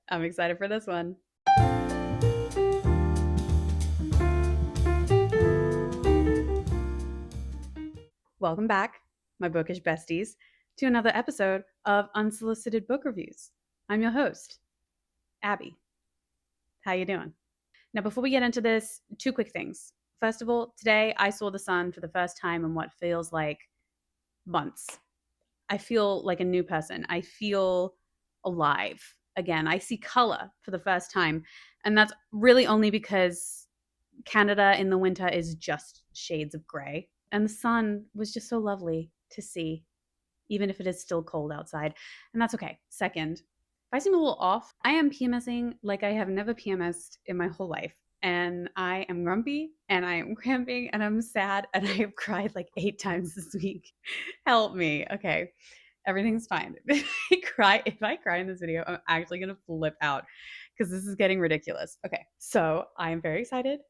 I'm excited for this one. Welcome back, my bookish besties, to another episode of Unsolicited Book Reviews. I'm your host, Abby. How you doing? Now, before we get into this, two quick things. First of all, today I saw the sun for the first time in what feels like months. I feel like a new person. I feel alive again. I see color for the first time. And that's really only because Canada in the winter is just shades of gray. And the sun was just so lovely to see, even if it is still cold outside. And that's okay. Second, if I seem a little off, I am PMSing like I have never PMSed in my whole life. And I am grumpy and I am cramping and I'm sad and I have cried like 8 times this week. Help me. Okay. Everything's fine. If I cry in this video, I'm actually gonna flip out because this is getting ridiculous. Okay, so I am very excited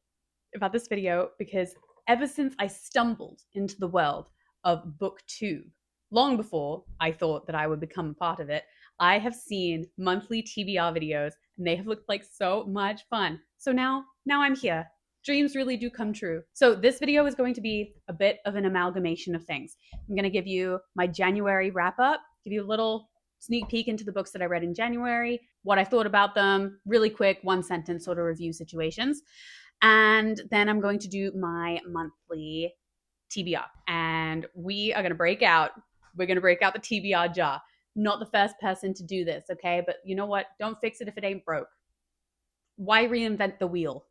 about this video because ever since I stumbled into the world of BookTube, long before I thought that I would become a part of it, I have seen monthly TBR videos and they have looked like so much fun. So now I'm here. Dreams really do come true. So this video is going to be a bit of an amalgamation of things. I'm going to give you my January wrap up, give you a little sneak peek into the books that I read in January, what I thought about them, really quick, one sentence sort of review situations. And then I'm going to do my monthly TBR. And we are going to break out. We're going to break out the TBR jar. Not the first person to do this, okay? But you know what? Don't fix it if it ain't broke. Why reinvent the wheel?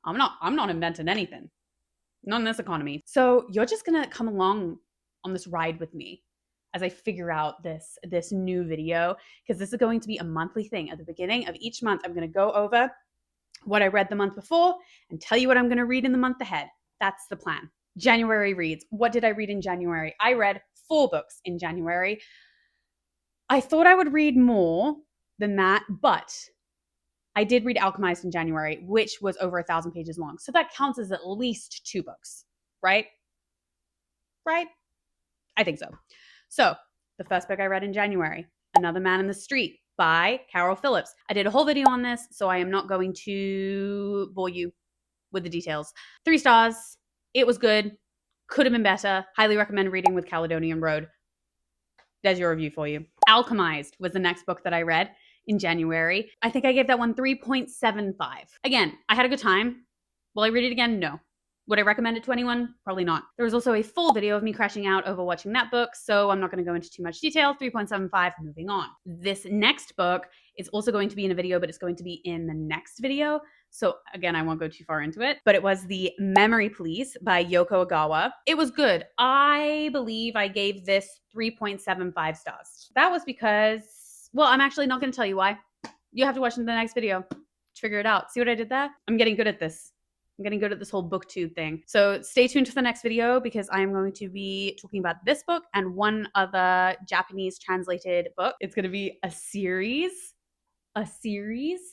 I'm not inventing anything. Not in this economy. So you're just going to come along on this ride with me as I figure out this new video, because this is going to be a monthly thing. At the beginning of each month, I'm going to go over what I read the month before and tell you what I'm going to read in the month ahead. That's the plan. January reads. What did I read in January? I read 4 books in January. I thought I would read more than that, but I did read Alchemized in January, which was over 1,000 pages long. So that counts as at least 2 books, right? Right? I think so. So the first book I read in January, Another Man in the Street by Carol Phillips. I did a whole video on this, so I am not going to bore you with the details. 3 stars. It was good. Could have been better. Highly recommend reading with Caledonian Road. There's your review for you. Alchemized was the next book that I read in January. I think I gave that one 3.75. Again, I had a good time. Will I read it again? No. Would I recommend it to anyone? Probably not. There was also a full video of me crashing out over watching that book, so I'm not going to go into too much detail. 3.75, moving on. This next book is also going to be in a video, but it's going to be in the next video. So again, I won't go too far into it, but it was The Memory Police by Yoko Ogawa. It was good. I believe I gave this 3.75 stars. That was because, well, I'm actually not going to tell you why. You have to watch the next video to figure it out. See what I did there? I'm getting good at this. I'm getting good at this whole booktube thing. So stay tuned for the next video because I am going to be talking about this book and one other Japanese translated book. It's going to be a series.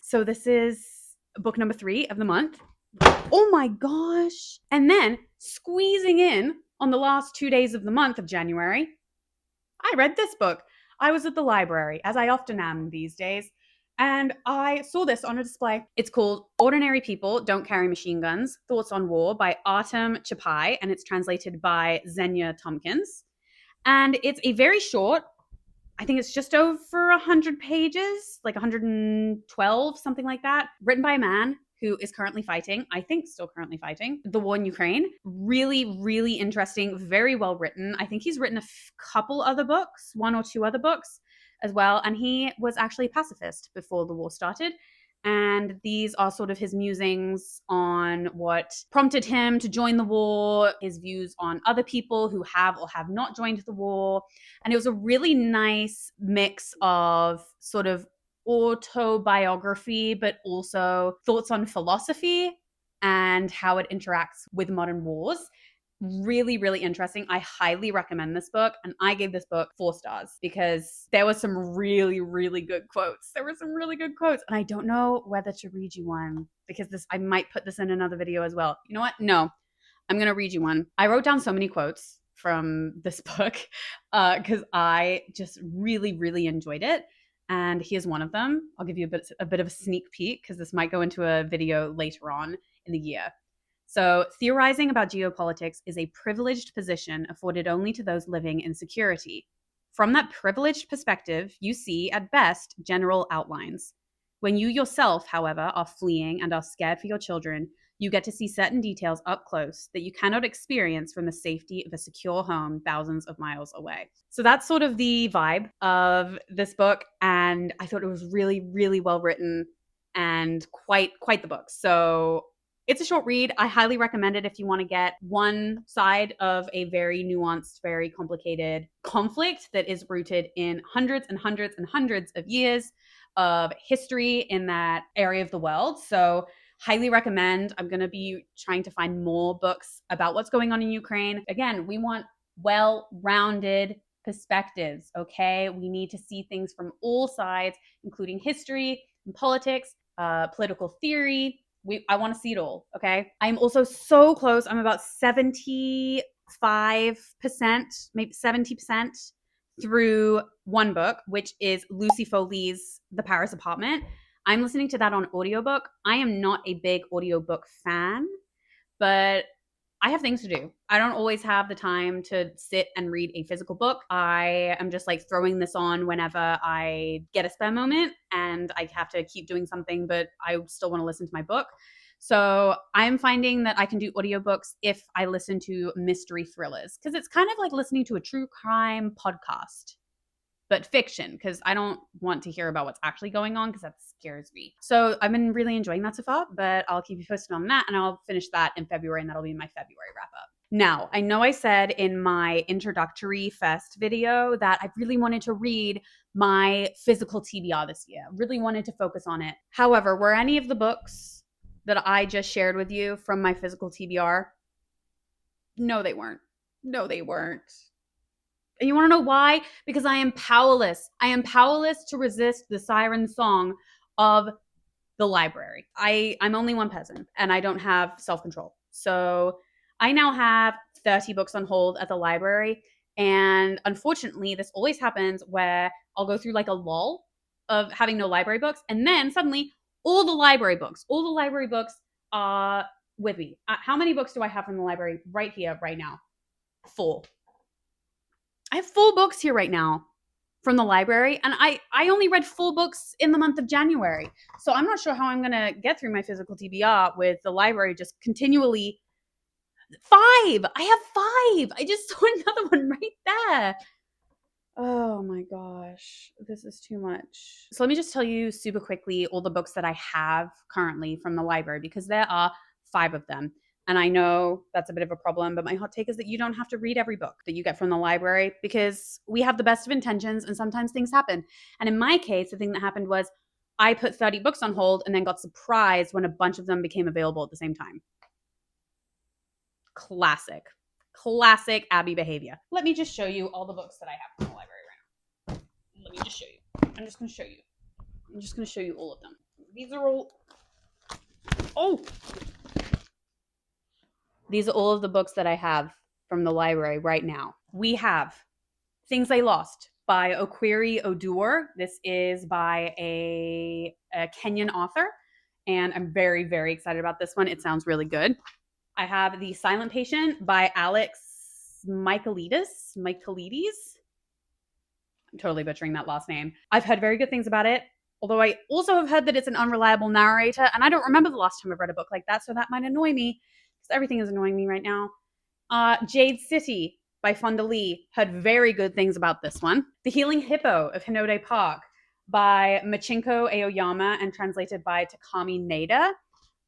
So this is book number 3 of the month. Oh my gosh. And then squeezing in on the last 2 days of the month of January, I read this book. I was at the library, as I often am these days, and I saw this on a display. It's called Ordinary People Don't Carry Machine Guns, Thoughts on War by Artem Chapai, and it's translated by Xenia Tompkins. And it's a very short, I think it's just over 100 pages, like 112, something like that, written by a man who is currently fighting, I think still currently fighting, the war in Ukraine. Really, really interesting, very well written. I think he's written a couple other books, 1 or 2 other books as well. And he was actually a pacifist before the war started. And these are sort of his musings on what prompted him to join the war, his views on other people who have or have not joined the war. And it was a really nice mix of sort of autobiography, but also thoughts on philosophy and how it interacts with modern wars. Really, really interesting. I highly recommend this book. And I gave this book 4 stars because there was some really, really good quotes. There were some really good quotes. And I don't know whether to read you one because I might put this in another video as well. You know what? No, I'm going to read you one. I wrote down so many quotes from this book because I just really, really enjoyed it. and here's one of them. I'll give you a bit of a sneak peek because this might go into a video later on in the year. So, theorizing about geopolitics is a privileged position afforded only to those living in security. From that privileged perspective, you see, at best, general outlines. When you yourself, however, are fleeing and are scared for your children, you get to see certain details up close that you cannot experience from the safety of a secure home thousands of miles away. So that's sort of the vibe of this book, and I thought it was really, really well written and quite the book. So it's a short read. I highly recommend it if you want to get one side of a very nuanced, very complicated conflict that is rooted in hundreds and hundreds and hundreds of years of history in that area of the world. So highly recommend. I'm going to be trying to find more books about what's going on in Ukraine. Again, we want well-rounded perspectives, okay? We need to see things from all sides, including history and politics, political theory. I want to see it all, okay? I'm also so close. I'm about 75%, maybe 70% through one book, which is Lucy Foley's The Paris Apartment. I'm listening to that on audiobook. I am not a big audiobook fan, but I have things to do. I don't always have the time to sit and read a physical book. I am just like throwing this on whenever I get a spare moment and I have to keep doing something, but I still want to listen to my book. So I'm finding that I can do audiobooks if I listen to mystery thrillers, because it's kind of like listening to a true crime podcast, but fiction, because I don't want to hear about what's actually going on because that scares me. So I've been really enjoying that so far, but I'll keep you posted on that, and I'll finish that in February, and that'll be my February wrap up. Now, I know I said in my introductory fest video that I really wanted to read my physical TBR this year, really wanted to focus on it. However, were any of the books that I just shared with you from my physical TBR? No, they weren't. No, they weren't. And you want to know why? Because I am powerless. I am powerless to resist the siren song of the library. I'm only one person and I don't have self-control. So I now have 30 books on hold at the library. And unfortunately, this always happens where I'll go through like a lull of having no library books. And then suddenly all the library books are with me. How many books do I have from the library right here, right now? 4. I have 4 books here right now from the library, and I only read 4 books in the month of January. So I'm not sure how I'm going to get through my physical TBR with the library just continually. 5! I have 5! I just saw another one right there. Oh my gosh, this is too much. So let me just tell you super quickly all the books that I have currently from the library, because there are 5 of them. And I know that's a bit of a problem, but my hot take is that you don't have to read every book that you get from the library, because we have the best of intentions and sometimes things happen. And in my case, the thing that happened was I put 30 books on hold and then got surprised when a bunch of them became available at the same time. Classic Abby behavior. Let me just show you all the books that I have from the library right now. Let me just show you. I'm just going to show you all of them. These are all. Oh! These are all of the books that I have from the library right now. We have Things I Lost by Okwiri Oduor. This is by a Kenyan author, and I'm very, very excited about this one. It sounds really good. I have The Silent Patient by Alex Michaelides. I'm totally butchering that last name. I've heard very good things about it, although I also have heard that it's an unreliable narrator, and I don't remember the last time I've read a book like that, so that might annoy me, because everything is annoying me right now. Jade City by Fonda Lee. Heard very good things about this one. The Healing Hippo of Hinode Park by Machinko Aoyama and translated by Takami Nada.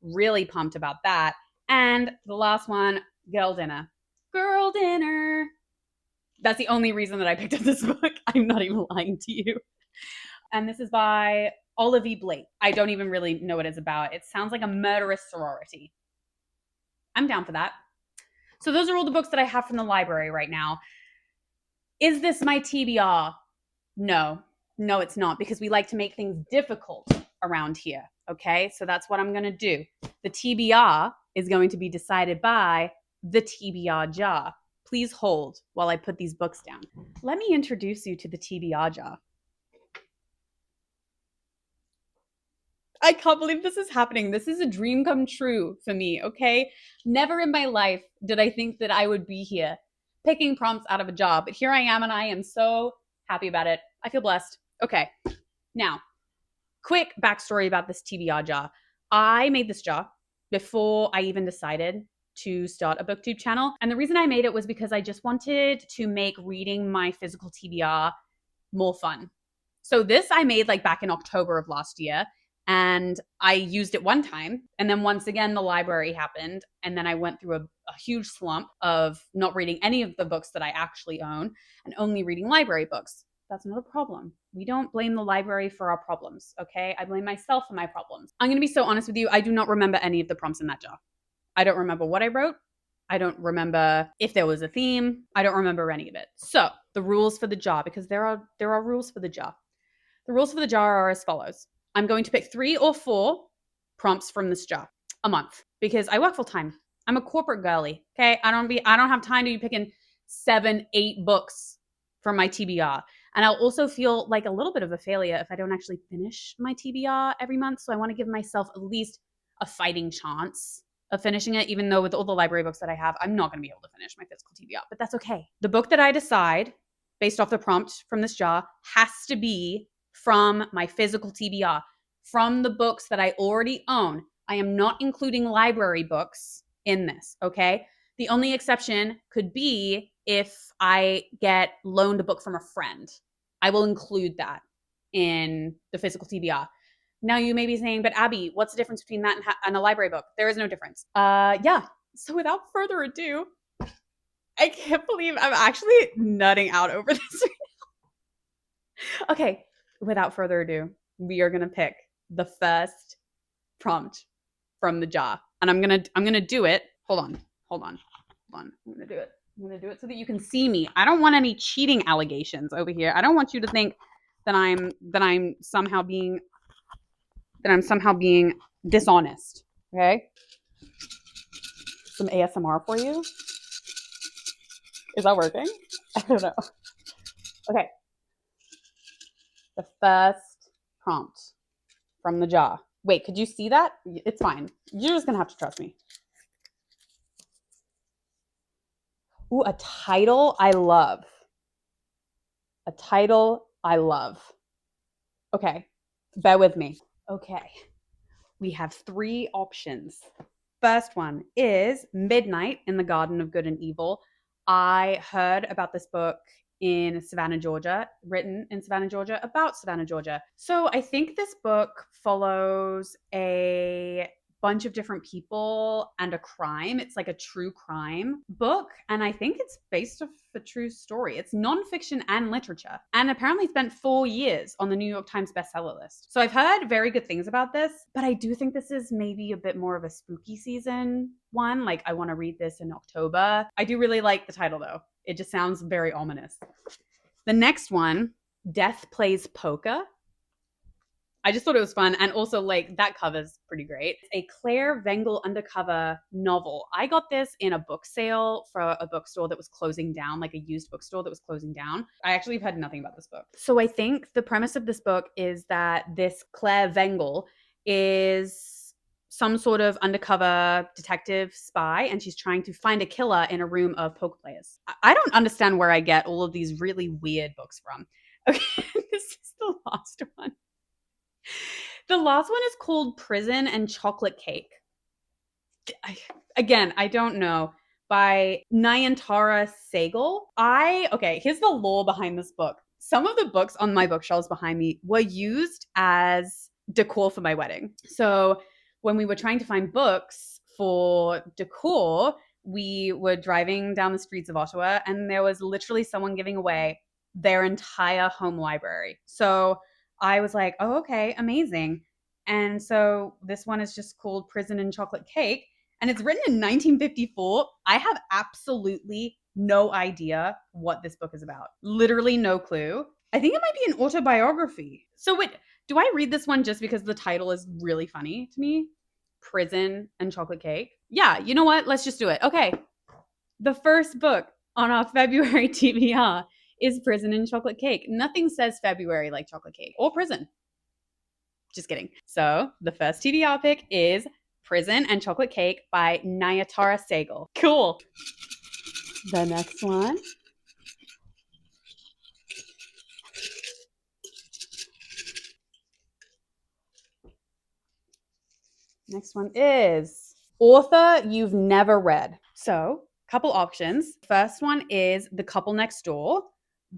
Really pumped about that. And the last one, Girl Dinner. Girl Dinner. That's the only reason that I picked up this book. I'm not even lying to you. And this is by Olivia Blake. I don't even really know what it's about. It sounds like a murderous sorority. I'm down for that. So those are all the books that I have from the library right now. Is this my TBR? No, it's not, because we like to make things difficult around here. Okay, so that's what I'm going to do. The TBR is going to be decided by the TBR jar. Please hold while I put these books down. Let me introduce you to the TBR jar. I can't believe this is happening. This is a dream come true for me, okay? Never in my life did I think that I would be here picking prompts out of a jar, but here I am and I am so happy about it. I feel blessed. Okay, now, quick backstory about this TBR jar. I made this jar before I even decided to start a booktube channel. And the reason I made it was because I just wanted to make reading my physical TBR more fun. So this I made like back in October of last year, and I used it one time. And then once again, the library happened. And then I went through a huge slump of not reading any of the books that I actually own and only reading library books. That's not a problem. We don't blame the library for our problems, okay? I blame myself for my problems. I'm going to be so honest with you. I do not remember any of the prompts in that jar. I don't remember what I wrote. I don't remember if there was a theme. I don't remember any of it. So the rules for the jar, because there are rules for the jar. The rules for the jar are as follows. I'm going to pick 3 or 4 prompts from this jar a month because I work full time. I'm a corporate girly. Okay. I don't have time to be picking 7, 8 books for my TBR. And I'll also feel like a little bit of a failure if I don't actually finish my TBR every month. So I want to give myself at least a fighting chance of finishing it, even though with all the library books that I have, I'm not going to be able to finish my physical TBR, but that's okay. The book that I decide based off the prompt from this jar has to be from my physical TBR, from the books that I already own. I am not including library books in this, okay? The only exception could be if I get loaned a book from a friend. I will include that in the physical TBR. Now you may be saying, but Abby, what's the difference between that and a library book? There is no difference. Yeah. So without further ado, I can't believe I'm actually nutting out over this right now. Okay. Without further ado, we are gonna pick the first prompt from the jar, and I'm gonna do it. Hold on. I'm gonna do it so that you can see me. I don't want any cheating allegations over here. I don't want you to think that I'm somehow being dishonest. Okay. Some ASMR for you. Is that working? I don't know. Okay. The first prompt from the jar. Wait, could you see that? It's fine. You're just gonna have to trust me. Ooh, a title I love. A title I love. Okay, bear with me. Okay, we have 3 options. First one is Midnight in the Garden of Good and Evil. I heard about this book in Savannah, Georgia, written in Savannah, Georgia, about Savannah, Georgia. So I think this book follows a bunch of different people and a crime. It's like a true crime book. And I think it's based off a true story. It's nonfiction and literature. And apparently spent 4 years on the New York Times bestseller list. So I've heard very good things about this, but I do think this is maybe a bit more of a spooky season one. Like I want to read this in October. I do really like the title though. It just sounds very ominous. The next one, Death Plays Poker. I just thought it was fun. And also, like, that cover's pretty great. It's a Claire Vengel undercover novel. I got this in a book sale for a bookstore that was closing down, like a used bookstore that was closing down. I actually have heard nothing about this book. So I think the premise of this book is that this Claire Vengel is some sort of undercover detective spy, and she's trying to find a killer in a room of poker players. I don't understand where I get all of these really weird books from. Okay, this is the last one. The last one is called Prison and Chocolate Cake. Again, I don't know. By Nayantara Sehgal. Okay, here's the lore behind this book. Some of the books on my bookshelves behind me were used as decor for my wedding. So when we were trying to find books for decor, we were driving down the streets of Ottawa and there was literally someone giving away their entire home library. So I was like, oh, okay, amazing. And so this one is just called Prison and Chocolate Cake. And it's written in 1954. I have absolutely no idea what this book is about. Literally no clue. I think it might be an autobiography. So wait, do I read this one just because the title is really funny to me? Prison and Chocolate Cake? Yeah, you know what? Let's just do it. Okay. The first book on our February TBR is Prison and Chocolate Cake. Nothing says February like chocolate cake or prison. Just kidding. So the first TBR pick is Prison and Chocolate Cake by Nayatara Sehgal. Cool. The next one. Next one is Author You've Never Read. So, couple options. First one is The Couple Next Door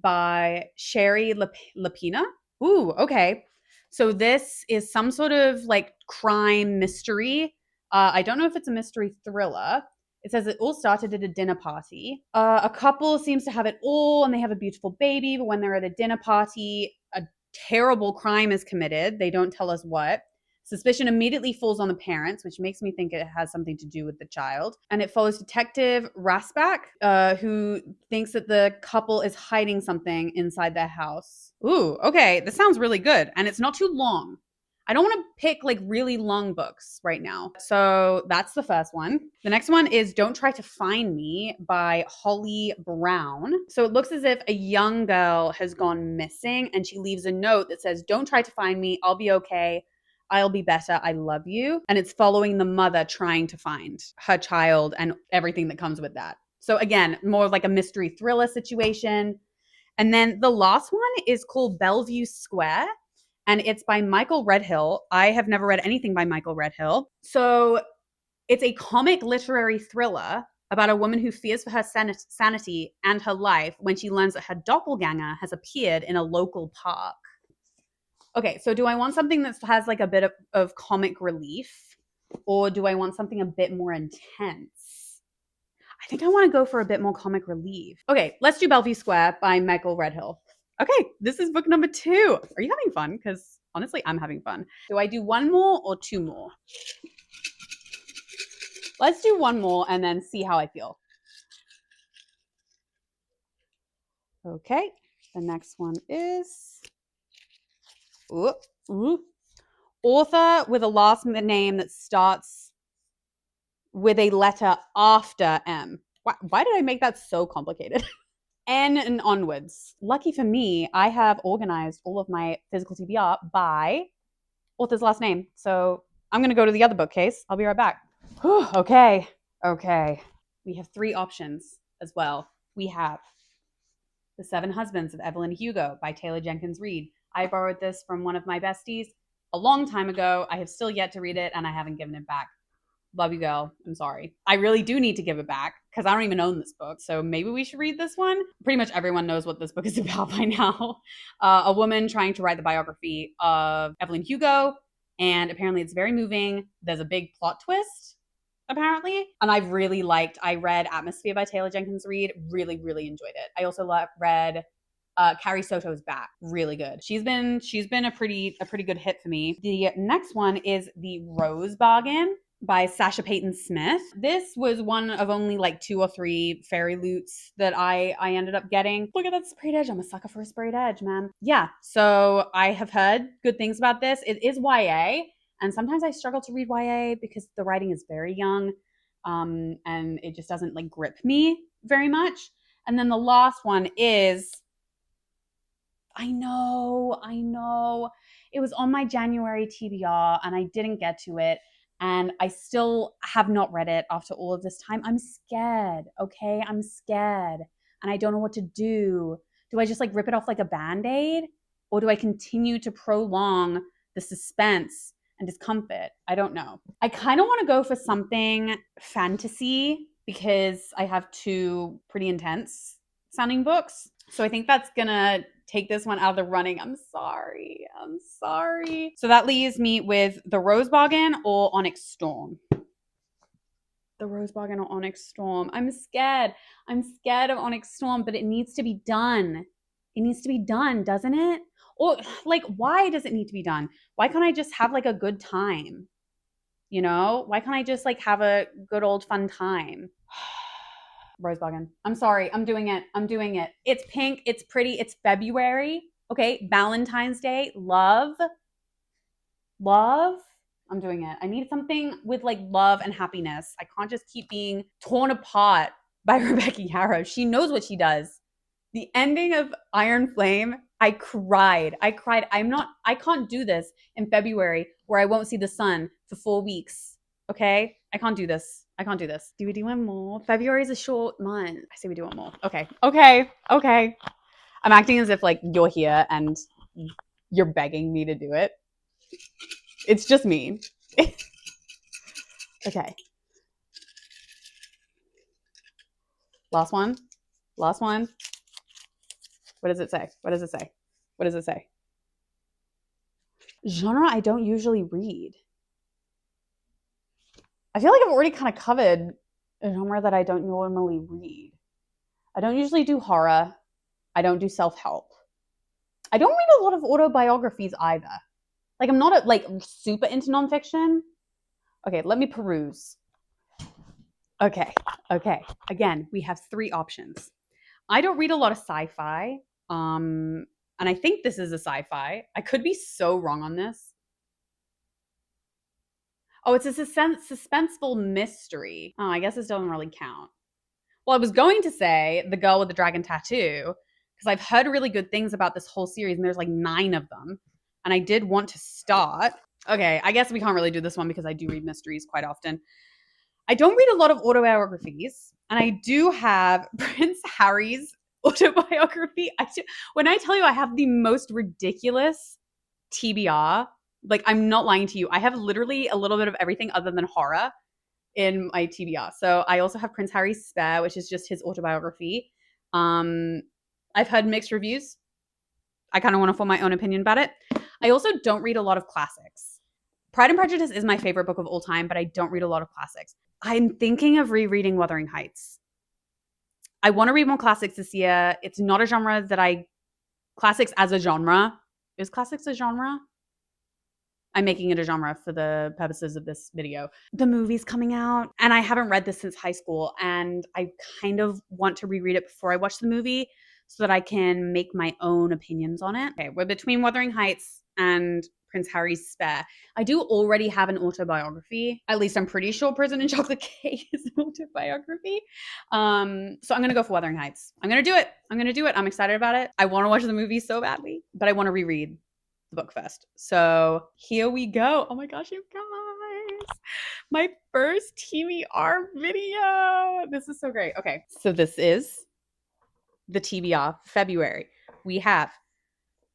by Sherry Lapina. Ooh, okay. So this is some sort of like crime mystery. I don't know if it's a mystery thriller. It says it all started at a dinner party. A couple seems to have it all and they have a beautiful baby, but when they're at a dinner party, a terrible crime is committed. They don't tell us what. Suspicion immediately falls on the parents, which makes me think it has something to do with the child. And it follows Detective Rasbach, who thinks that the couple is hiding something inside their house. Ooh, okay. This sounds really good. And it's not too long. I don't want to pick like really long books right now. So that's the first one. The next one is Don't Try to Find Me by Holly Brown. So it looks as if a young girl has gone missing and she leaves a note that says, "Don't try to find me. I'll be okay. I'll be better. I love you." And it's following the mother trying to find her child and everything that comes with that. So again, more like a mystery thriller situation. And then the last one is called Bellevue Square, and it's by Michael Redhill. I have never read anything by Michael Redhill. So it's a comic literary thriller about a woman who fears for her sanity and her life when she learns that her doppelganger has appeared in a local park. Okay, so do I want something that has like a bit of comic relief, or do I want something a bit more intense? I think I want to go for a bit more comic relief. Okay, let's do Bellevue Square by Michael Redhill. Okay, this is book number 2. Are you having fun? Because honestly, I'm having fun. Do I do one more or 2 more? Let's do one more and then see how I feel. Okay, the next one is Author with a last name that starts with a letter after M. Why did I make that so complicated? N and onwards. Lucky for me, I have organized all of my physical TBR by author's last name. So I'm going to go to the other bookcase. I'll be right back. Okay. We have 3 options as well. We have The 7 Husbands of Evelyn Hugo by Taylor Jenkins Reid. I borrowed this from one of my besties a long time ago. I have still yet to read it and I haven't given it back. Love you, girl. I'm sorry. I really do need to give it back because I don't even own this book. So maybe we should read this one. Pretty much everyone knows what this book is about by now. A woman trying to write the biography of Evelyn Hugo. And apparently it's very moving. There's a big plot twist, apparently. And I read Atmosphere by Taylor Jenkins Reid. Really, really enjoyed it. I also read Carrie Soto's Back. Really good. She's been a pretty good hit for me. The next one is The Rose Bargain by Sasha Payton Smith. This was one of only like 2 or 3 fairy loots that I ended up getting. Look at that sprayed edge. I'm a sucker for a sprayed edge, man. Yeah, so I have heard good things about this. It is YA, and sometimes I struggle to read YA because the writing is very young, and it just doesn't like grip me very much. And then the last one is, I know. It was on my January TBR and I didn't get to it. And I still have not read it after all of this time. I'm scared, okay? I'm scared. And I don't know what to do. Do I just like rip it off like a Band-Aid? Or do I continue to prolong the suspense and discomfort? I don't know. I kind of want to go for something fantasy because I have 2 pretty intense sounding books. So I think that's gonna take this one out of the running. I'm sorry. So that leaves me with The Rose Bargain or Onyx Storm. The Rose Bargain or Onyx Storm. I'm scared of Onyx Storm, but it needs to be done. It needs to be done, doesn't it? Or like, why does it need to be done? Why can't I just have like a good time? You know? Why can't I just like have a good old fun time? Rose Bargain. I'm sorry. I'm doing it. It's pink. It's pretty. It's February. Okay. Valentine's Day. Love. I'm doing it. I need something with like love and happiness. I can't just keep being torn apart by Rebecca Yarros. She knows what she does. The ending of Iron Flame I cried. I can't do this in February where I won't see the sun for 4 weeks. Okay? I can't do this. I can't do this. Do we do one more? February is a short month. I say we do one more. Okay. Okay. Okay. I'm acting as if like you're here and you're begging me to do it. It's just me. Okay. Last one. Last one. What does it say? What does it say? What does it say? Genre I don't usually read. I feel like I've already kind of covered a genre that I don't normally read. I don't usually do horror. I don't do self-help. I don't read a lot of autobiographies either. Like I'm not like super into nonfiction. Okay, let me peruse. Okay. Again, we have 3 options. I don't read a lot of sci-fi. And I think this is a sci-fi. I could be so wrong on this. Oh, it's a suspenseful mystery. Oh, I guess this doesn't really count. Well, I was going to say The Girl with the Dragon Tattoo, because I've heard really good things about this whole series, and there's like 9 of them. And I did want to start. Okay, I guess we can't really do this one because I do read mysteries quite often. I don't read a lot of autobiographies, and I do have Prince Harry's autobiography. When I tell you I have the most ridiculous TBR, like I'm not lying to you, I have literally a little bit of everything other than horror in my TBR. So I also have Prince Harry's Spare, which is just his autobiography. I've heard mixed reviews. I kind of want to form my own opinion about it. I also don't read a lot of classics. Pride and Prejudice is my favorite book of all time, but I don't read a lot of classics. I'm thinking of rereading Wuthering Heights. I want to read more classics this year. It's not a genre that classics as a genre. Is classics a genre? I'm making it a genre for the purposes of this video. The movie's coming out, and I haven't read this since high school, and I kind of want to reread it before I watch the movie so that I can make my own opinions on it. Okay, we're between Wuthering Heights and Prince Harry's Spare. I do already have an autobiography. At least I'm pretty sure Prison and Chocolate Cake is an autobiography. So I'm going to go for Wuthering Heights. I'm going to do it. I'm excited about it. I want to watch the movie so badly, but I want to reread the book first. So here we go. Oh my gosh, you guys. My first TBR video. This is so great. Okay, so this is the TBR February. We have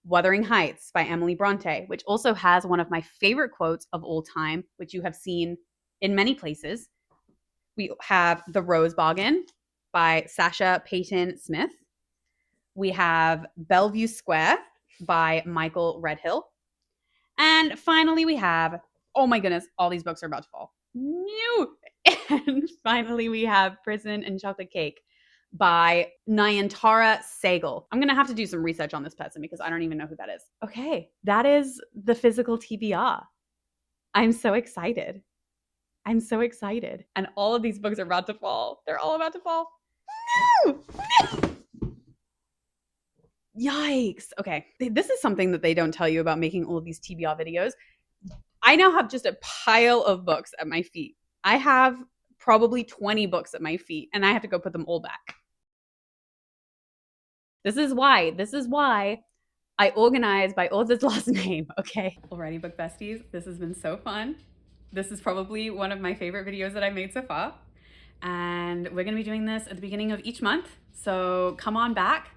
Wuthering Heights by Emily Bronte, which also has one of my favorite quotes of all time, which you have seen in many places. We have The Rose Bargain by Sasha Payton Smith. We have Bellevue Square by Michael Redhill. And finally, we have, oh my goodness, all these books are about to fall. New. And finally, we have Prison and Chocolate Cake by Nayantara Sehgal. I'm going to have to do some research on this person because I don't even know who that is. Okay, that is the physical TBR. I'm so excited. And all of these books are about to fall. They're all about to fall. No! Yikes. Okay, this is something that they don't tell you about making all of these TBR videos. I now have just a pile of books at my feet. I have probably 20 books at my feet, and I have to go put them all back. This is why I organize by author's last name, okay? Alrighty, book besties, this has been so fun. This is probably one of my favorite videos that I've made so far. And we're gonna be doing this at the beginning of each month. So come on back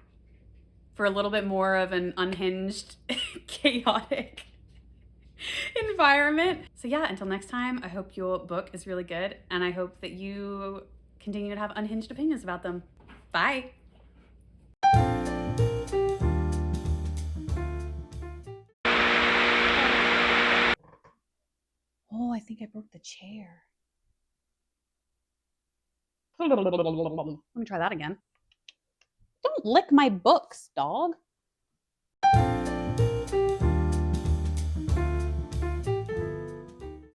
for a little bit more of an unhinged, chaotic environment. So yeah, until next time, I hope your book is really good, and I hope that you continue to have unhinged opinions about them. Bye. Oh, I think I broke the chair. Let me try that again. Don't lick my books, dog.